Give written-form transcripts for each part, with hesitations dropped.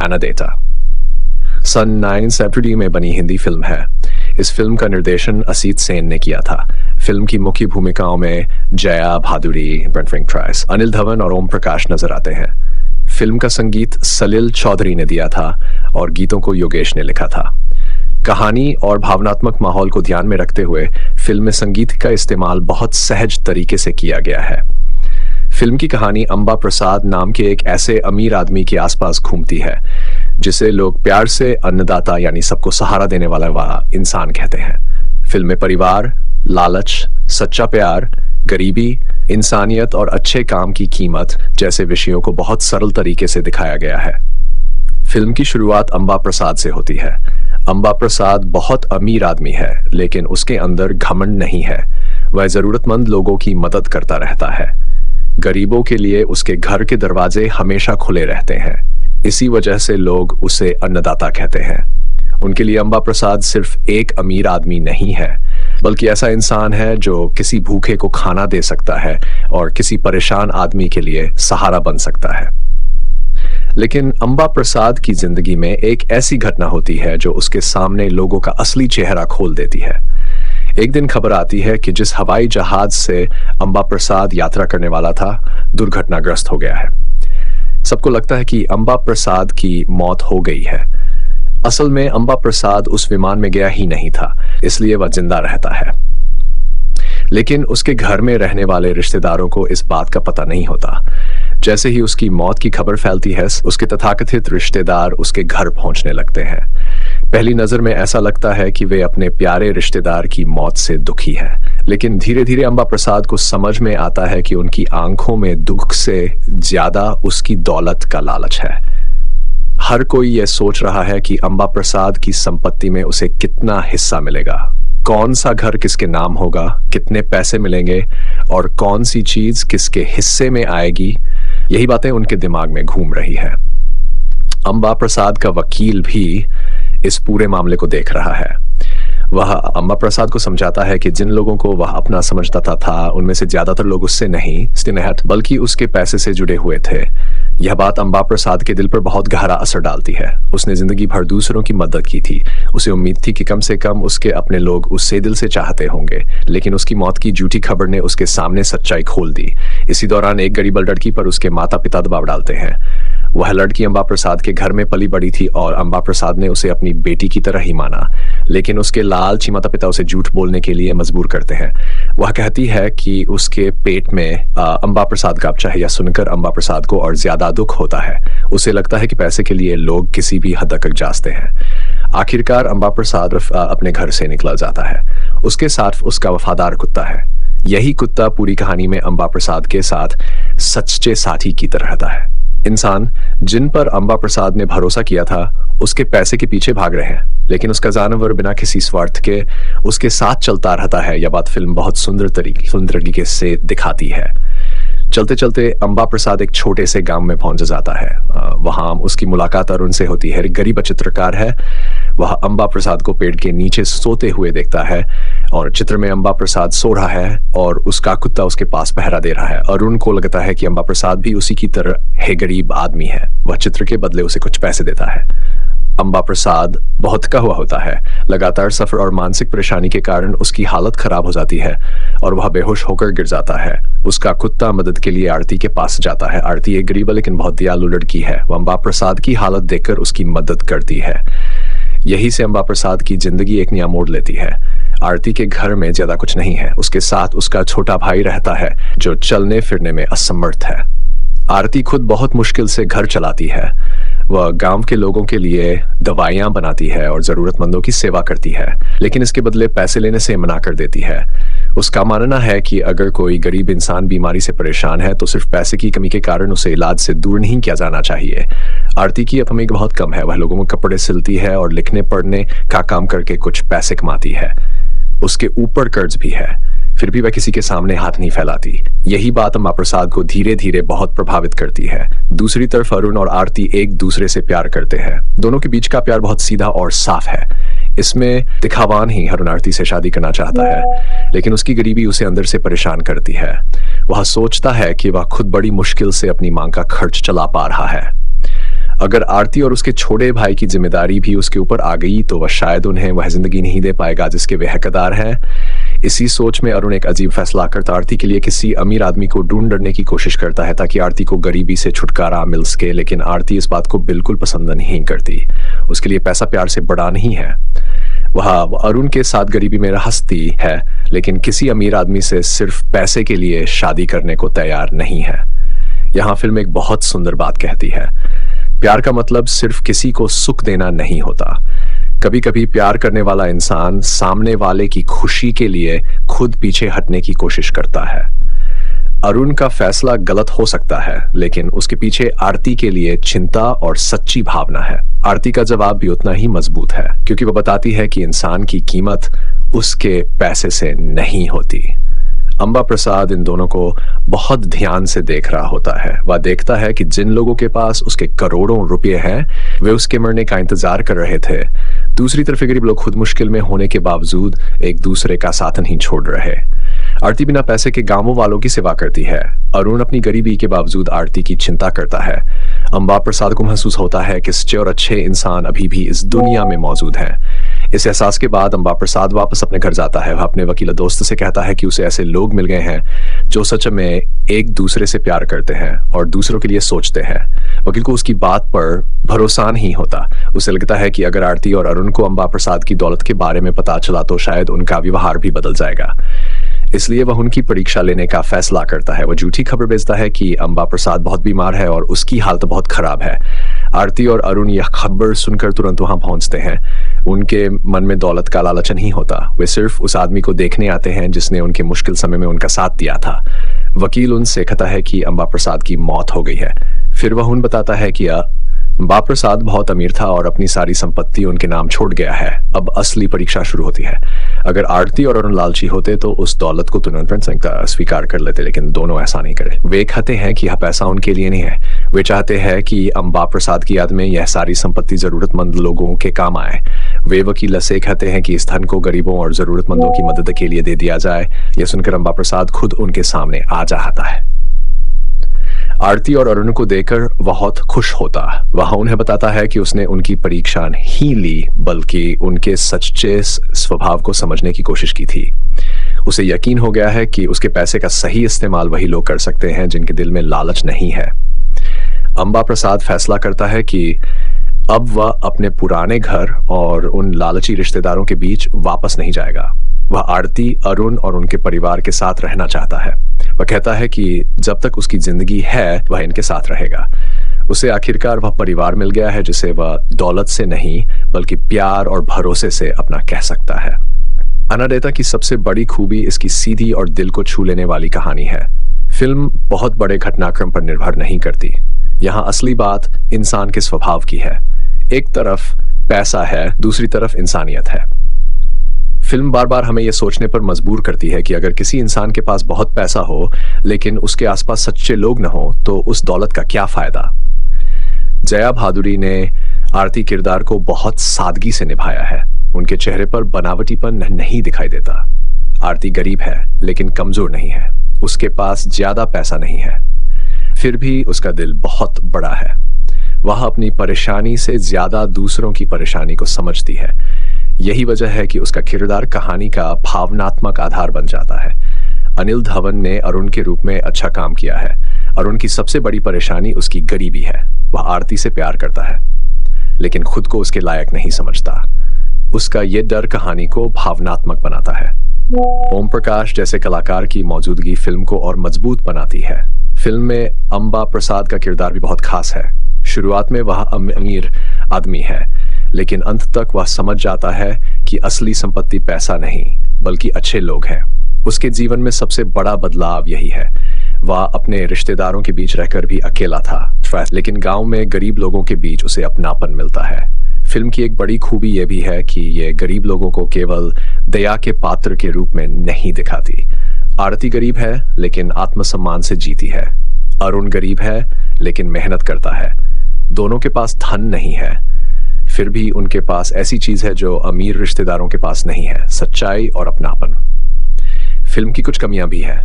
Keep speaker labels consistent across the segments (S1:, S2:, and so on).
S1: एनाडेटा सन 1970 में बनी हिंदी फिल्म है। इस फिल्म का निर्देशन असीत सेन ने किया था। फिल्म की मुख्य भूमिकाओं में जया भादुरी, ब्रेंट ट्राइस, अनिल धवन और ओम प्रकाश नजर आते हैं। फिल्म का संगीत सलिल चौधरी ने दिया था और गीतों को योगेश ने लिखा था। कहानी और भावनात्मक माहौल को ध्यान में रखते हुए फिल्म में संगीत का इस्तेमाल बहुत सहज तरीके से किया गया है। फिल्म की कहानी अंबा प्रसाद नाम के एक ऐसे अमीर आदमी के आसपास घूमती है जिसे लोग प्यार से अन्नदाता यानी सबको सहारा देने वाला इंसान कहते हैं। फिल्म में परिवार, लालच, सच्चा प्यार, गरीबी, इंसानियत और अच्छे काम की कीमत जैसे विषयों को बहुत सरल तरीके से दिखाया गया है। फिल्म की शुरुआत अंबा प्रसाद से होती है। अंबा प्रसाद बहुत अमीर आदमी है, लेकिन उसके अंदर घमंड नहीं है। वह जरूरतमंद लोगों की मदद करता रहता है। गरीबों के लिए उसके घर के दरवाजे हमेशा खुले रहते हैं। इसी वजह से लोग उसे अन्नदाता कहते हैं। उनके लिए अंबा प्रसाद सिर्फ एक अमीर आदमी नहीं है, बल्कि ऐसा इंसान है जो किसी भूखे को खाना दे सकता है और किसी परेशान आदमी के लिए सहारा बन सकता है। लेकिन अंबा प्रसाद की जिंदगी में एक ऐसी घटना होती है जो उसके सामने लोगों का असली चेहरा खोल देती है। एक दिन खबर आती है कि जिस हवाई जहाज से अंबा प्रसाद यात्रा करने वाला था, दुर्घटनाग्रस्त हो गया है। सबको लगता है कि अंबा प्रसाद की मौत हो गई है। असल में अंबा प्रसाद उस विमान में गया ही नहीं था, इसलिए वह जिंदा रहता है। लेकिन उसके घर में रहने वाले रिश्तेदारों को इस बात का पता नहीं होता। जैसे ही उसकी मौत की खबर फैलती है, उसके तथाकथित रिश्तेदार उसके घर पहुंचने लगते हैं। पहली नजर में ऐसा लगता है कि वे अपने प्यारे रिश्तेदार की मौत से दुखी है, लेकिन धीरे धीरे अंबा प्रसाद को समझ में आता है कि उनकी आंखों में दुख से ज्यादा उसकी दौलत का लालच है। हर कोई यह सोच रहा है कि अंबा प्रसाद की संपत्ति में उसे कितना हिस्सा मिलेगा, कौन सा घर किसके नाम होगा, कितने पैसे मिलेंगे और कौन सी चीज किसके हिस्से में आएगी। यही बातें उनके दिमाग में घूम रही है। अंबा प्रसाद का वकील भी इस पूरे मामले को देख रहा है। वह अंबा प्रसाद को समझाता है कि जिन लोगों को वह अपना समझता था उनमें से ज्यादातर लोग उससे नहीं बल्कि उसके पैसे से जुड़े हुए थे। यह बात अंबा प्रसाद के दिल पर बहुत गहरा असर डालती है। उसने जिंदगी भर दूसरों की मदद की थी। उसे उम्मीद थी कि कम से कम उसके अपने लोग उससे दिल से चाहते होंगे, लेकिन उसकी मौत की झूठी खबर ने उसके सामने सच्चाई खोल दी। इसी दौरान एक गरीब लड़की पर उसके माता पिता दबाव डालते हैं। वह लड़की अंबा प्रसाद के घर में पली बड़ी थी और अंबा प्रसाद ने उसे अपनी बेटी की तरह ही माना, लेकिन उसके लालची माता पिता उसे झूठ बोलने के लिए मजबूर करते हैं। वह कहती है कि उसके पेट में अंबा प्रसाद का बच्चा है। यह सुनकर अंबा प्रसाद को और ज्यादा दुख होता है। उसे लगता है कि पैसे के लिए लोग किसी भी हद तक जाते हैं। आखिरकार अंबा प्रसाद अपने घर से निकला जाता है। उसके साथ उसका वफादार कुत्ता है। यही कुत्ता पूरी कहानी में अंबा प्रसाद के साथ सच्चे साथी की तरह रहता है। इंसान जिन पर अंबा प्रसाद ने भरोसा किया था उसके पैसे के पीछे भाग रहे हैं, लेकिन उसका जानवर बिना किसी स्वार्थ के उसके साथ चलता रहता है। यह बात फिल्म बहुत सुंदर तरीके से दिखाती है। चलते चलते अंबा प्रसाद एक छोटे से गांव में पहुंच जाता है। वहां उसकी मुलाकात अरुण से होती है। एक गरीब चित्रकार है। वह अंबा प्रसाद को पेड़ के नीचे सोते हुए देखता है और चित्र में अंबा प्रसाद सो रहा है और उसका कुत्ता उसके पास पहरा दे रहा है। अरुण को लगता है कि अंबा प्रसाद भी उसी की तरह है गरीब आदमी है। वह चित्र के बदले उसे कुछ पैसे देता है। अंबा प्रसाद बहुत थका हुआ होता है। लगातार सफर और मानसिक परेशानी के कारण उसकी हालत खराब हो जाती है और वह बेहोश होकर गिर जाता है। उसका कुत्ता मदद के लिए आरती के पास जाता है। आरती एक गरीब लेकिन बहुत दयालु लड़की है। वह अंबा प्रसाद की हालत देखकर उसकी मदद करती है। यही से अंबा प्रसाद की जिंदगी एक नया मोड़ लेती है। आरती के घर में ज्यादा कुछ नहीं है। उसके साथ उसका छोटा भाई रहता है जो चलने फिरने में असमर्थ है। आरती खुद बहुत मुश्किल से घर चलाती है। वह गांव के लोगों के लिए दवाइयां बनाती है और जरूरतमंदों की सेवा करती है, लेकिन इसके बदले पैसे लेने से मना कर देती है। उसका मानना है कि अगर कोई गरीब इंसान बीमारी से परेशान है तो सिर्फ पैसे की कमी के कारण उसे इलाज से दूर नहीं किया जाना चाहिए। आरती की अपनी बहुत कम है। वह लोगों को कपड़े सिलती है और लिखने पढ़ने का काम करके कुछ पैसे कमाती है। उसके ऊपर कर्ज भी है, फिर भी वह किसी के सामने हाथ नहीं फैलाती। यही बात अंबा प्रसाद को धीरे धीरे बहुत प्रभावित करती है। दूसरी तरफ अरुण और आरती एक दूसरे से प्यार करते हैं। दोनों के बीच का प्यार बहुत सीधा और साफ है। इसमें दिखावान ही अरुण आरती से शादी करना चाहता है, लेकिन उसकी गरीबी उसे अंदर से परेशान करती है। वह सोचता है कि वह खुद बड़ी मुश्किल से अपनी मांग का खर्च चला पा रहा है। अगर आरती और उसके छोटे भाई की जिम्मेदारी भी उसके ऊपर आ गई तो वह शायद उन्हें वह जिंदगी नहीं दे पाएगा जिसके वे हकदार हैं। इसी सोच में अरुण एक अजीब फैसला करता आरती के लिए किसी अमीर आदमी को ढूंढने की कोशिश करता है ताकि आरती को गरीबी से छुटकारा मिल सके, लेकिन आरती इस बात को बिल्कुल पसंद नहीं करती। उसके लिए पैसा प्यार से बड़ा नहीं है। वह अरुण के साथ गरीबी में हंसती है, लेकिन किसी अमीर आदमी से सिर्फ पैसे के लिए शादी करने को तैयार नहीं है। यहाँ फिल्म एक बहुत सुंदर बात कहती है, प्यार का मतलब सिर्फ किसी को सुख देना नहीं होता। कभी कभी प्यार करने वाला इंसान सामने वाले की खुशी के लिए खुद पीछे हटने की कोशिश करता है। अरुण का फैसला गलत हो सकता है, लेकिन उसके पीछे आरती के लिए चिंता और सच्ची भावना है। आरती का जवाब भी उतना ही मजबूत है, क्योंकि वह बताती है कि इंसान की कीमत उसके पैसे से नहीं होती। अंबा प्रसाद इन दोनों को बहुत ध्यान से देख रहा होता है। वह देखता है कि जिन लोगों के पास उसके करोड़ों रुपए हैं, वे उसके मरने का इंतजार कर रहे थे। दूसरी तरफ गरीब लोग खुद मुश्किल में होने के बावजूद एक दूसरे का साथ नहीं छोड़ रहे। आरती बिना पैसे के गांवों वालों की सेवा करती है। अरुण अपनी गरीबी के बावजूद आरती की चिंता करता है। अंबा प्रसाद को महसूस होता है कि सच्चे और अच्छे इंसान अभी भी इस दुनिया में मौजूद हैं। इस एहसास के बाद अंबा प्रसाद वापस अपने घर जाता है। वह अपने वकील दोस्त से कहता है कि उसे ऐसे लोग मिल गए हैं जो सच में एक दूसरे से प्यार करते हैं और दूसरों के लिए सोचते हैं। वकील को उसकी बात पर भरोसा नहीं होता। उसे लगता है कि अगर आरती और अरुण को अंबा प्रसाद की दौलत के बारे में पता चला तो शायद उनका व्यवहार भी बदल जाएगा। इसलिए वह उनकी परीक्षा लेने का फैसला करता है। वह झूठी खबर भेजता है कि अंबा प्रसाद बहुत बीमार है और उसकी हालत बहुत खराब है। आरती और अरुण यह खबर सुनकर तुरंत वहां पहुंचते हैं। उनके मन में दौलत का लालच नहीं होता। वे सिर्फ उस आदमी को देखने आते हैं जिसने उनके मुश्किल समय में उनका साथ दिया था। वकील उनसे कहता है कि अंबा प्रसाद की मौत हो गई है। फिर वह उन बताता है कि अंबा प्रसाद बहुत अमीर था और अपनी सारी संपत्ति उनके नाम छोड़ गया है। अब असली परीक्षा शुरू होती है। अगर आरती और अरुण लालची होते तो उस दौलत को तुरंत स्वीकार कर लेते, लेकिन दोनों ऐसा नहीं करे। वे कहते हैं कि यह पैसा उनके लिए नहीं है। वे चाहते हैं कि अंबा प्रसाद की याद में यह सारी संपत्ति जरूरतमंद लोगों के काम आए। वे वकील से कहते हैं कि इस धन को गरीबों और जरूरतमंदों की मदद के लिए दे दिया जाए। यह सुनकर अंबा प्रसाद खुद उनके सामने आ जाता है। आरती और अरुण को देखकर बहुत खुश होता। वह उन्हें बताता है कि उसने उनकी परीक्षा नहीं ली, बल्कि उनके सच्चे स्वभाव को समझने की कोशिश की थी। उसे यकीन हो गया है कि उसके पैसे का सही इस्तेमाल वही लोग कर सकते हैं जिनके दिल में लालच नहीं है। अंबा प्रसाद फैसला करता है कि अब वह अपने पुराने घर और उन लालची रिश्तेदारों के बीच वापस नहीं जाएगा। वह आरती, अरुण और उनके परिवार के साथ रहना चाहता है। वह कहता है कि जब तक उसकी जिंदगी है वह इनके साथ रहेगा। उसे आखिरकार वह परिवार मिल गया है जिसे वह दौलत से नहीं बल्कि प्यार और भरोसे से अपना कह सकता है। अन्नदाता की सबसे बड़ी खूबी इसकी सीधी और दिल को छू लेने वाली कहानी है। फिल्म बहुत बड़े घटनाक्रम पर निर्भर नहीं करती। यहाँ असली बात इंसान के स्वभाव की है। एक तरफ पैसा है, दूसरी तरफ इंसानियत है। फिल्म बार बार हमें यह सोचने पर मजबूर करती है कि अगर किसी इंसान के पास बहुत पैसा हो लेकिन उसके आसपास सच्चे लोग न हो तो उस दौलत का क्या फायदा। जया भादुरी ने आरती किरदार को बहुत सादगी से निभाया है। उनके चेहरे पर बनावटीपन नहीं दिखाई देता। आरती गरीब है लेकिन कमजोर नहीं है। उसके पास ज्यादा पैसा नहीं है, फिर भी उसका दिल बहुत बड़ा है। वह अपनी परेशानी से ज्यादा दूसरों की परेशानी को समझती है। यही वजह है कि उसका किरदार कहानी का भावनात्मक आधार बन जाता है। अनिल धवन ने अरुण के रूप में अच्छा काम किया है। अरुण की सबसे बड़ी परेशानी उसकी गरीबी है। वह आरती से प्यार करता है लेकिन खुद को उसके लायक नहीं समझता। उसका ये डर कहानी को भावनात्मक बनाता है। ओम प्रकाश जैसे कलाकार की मौजूदगी फिल्म को और मजबूत बनाती है। फिल्म में अंबा प्रसाद का किरदार भी बहुत खास है। शुरुआत में वह अमीर आदमी है, लेकिन अंत तक वह समझ जाता है कि असली संपत्ति पैसा नहीं बल्कि अच्छे लोग हैं। उसके जीवन में सबसे बड़ा बदलाव यही है। वह अपने रिश्तेदारों के बीच रहकर भी अकेला था, लेकिन गांव में गरीब लोगों के बीच उसे अपनापन मिलता है। फिल्म की एक बड़ी खूबी यह भी है कि यह गरीब लोगों को केवल दया के पात्र के रूप में नहीं दिखाती। आरती गरीब है लेकिन आत्मसम्मान से जीती है। अरुण गरीब है लेकिन मेहनत करता है। दोनों के पास धन नहीं है, फिर भी उनके पास ऐसी चीज है जो अमीर रिश्तेदारों के पास नहीं है, सच्चाई और अपनापन। फिल्म की कुछ कमियां भी हैं।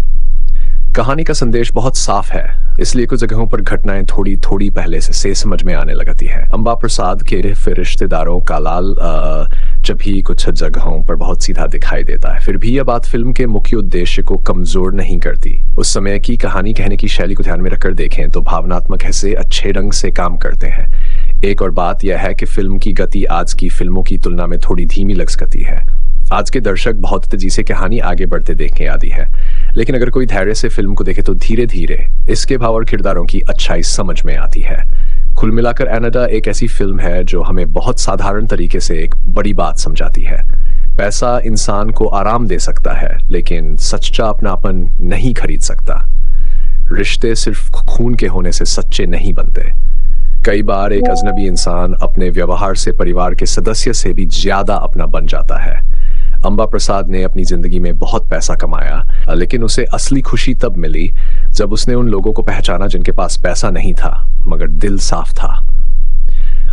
S1: कहानी का संदेश बहुत साफ है, इसलिए कुछ जगहों पर घटनाएं थोड़ी थोड़ी पहले से समझ में आने लगती है। अंबा प्रसाद के फिर रिश्तेदारों का लाल जब भी कुछ जगहों पर बहुत सीधा दिखाई देता है, फिर भी यह बात फिल्म के मुख्य उद्देश्य को कमजोर नहीं करती। उस समय की कहानी कहने की शैली को ध्यान में रखकर देखें तो भावनात्मक हिस्से अच्छे ढंग से काम करते हैं। एक और बात यह है कि फिल्म की गति आज की फिल्मों की तुलना में थोड़ी धीमी लग सकती है। आज के दर्शक बहुत तेजी से कहानी आगे बढ़ते देखने आदि है, लेकिन अगर कोई धैर्य से फिल्म को देखे तो धीरे धीरे इसके भाव और किरदारों की अच्छाई समझ में आती है। कुल मिलाकर एनाडा एक ऐसी फिल्म है जो हमें बहुत साधारण तरीके से एक बड़ी बात समझाती है। पैसा इंसान को आराम दे सकता है, लेकिन सच्चा अपनापन नहीं खरीद सकता। रिश्ते सिर्फ खून के होने से सच्चे नहीं बनते। कई बार एक अजनबी इंसान अपने व्यवहार से परिवार के सदस्य से भी ज्यादा अपना बन जाता है। अंबा प्रसाद ने अपनी जिंदगी में बहुत पैसा कमाया, लेकिन उसे असली खुशी तब मिली जब उसने उन लोगों को पहचाना जिनके पास पैसा नहीं था मगर दिल साफ था।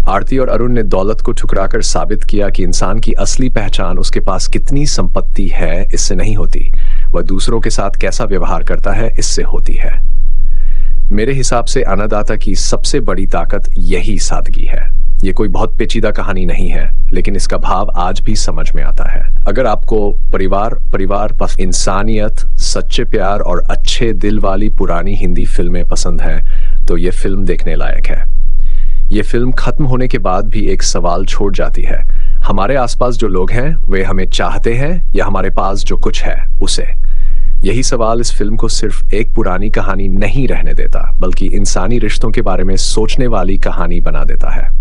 S1: आरती और अरुण ने दौलत को ठुकराकर साबित किया कि इंसान की असली पहचान उसके पास कितनी संपत्ति है इससे नहीं होती, वह दूसरों के साथ कैसा व्यवहार करता है इससे होती है। मेरे हिसाब से अन्नदाता की सबसे बड़ी ताकत यही सादगी है। ये कोई बहुत पेचीदा कहानी नहीं है, लेकिन इसका भाव आज भी समझ में आता है। अगर आपको परिवार बस इंसानियत, सच्चे प्यार और अच्छे दिल वाली पुरानी हिंदी फिल्में पसंद हैं, तो ये फिल्म देखने लायक है। ये फिल्म खत्म होने के बाद भी एक सवाल छोड़ जाती है, हमारे आसपास जो लोग हैं वे हमें चाहते हैं या हमारे पास जो कुछ है उसे। यही सवाल इस फिल्म को सिर्फ एक पुरानी कहानी नहीं रहने देता, बल्कि इंसानी रिश्तों के बारे में सोचने वाली कहानी बना देता है।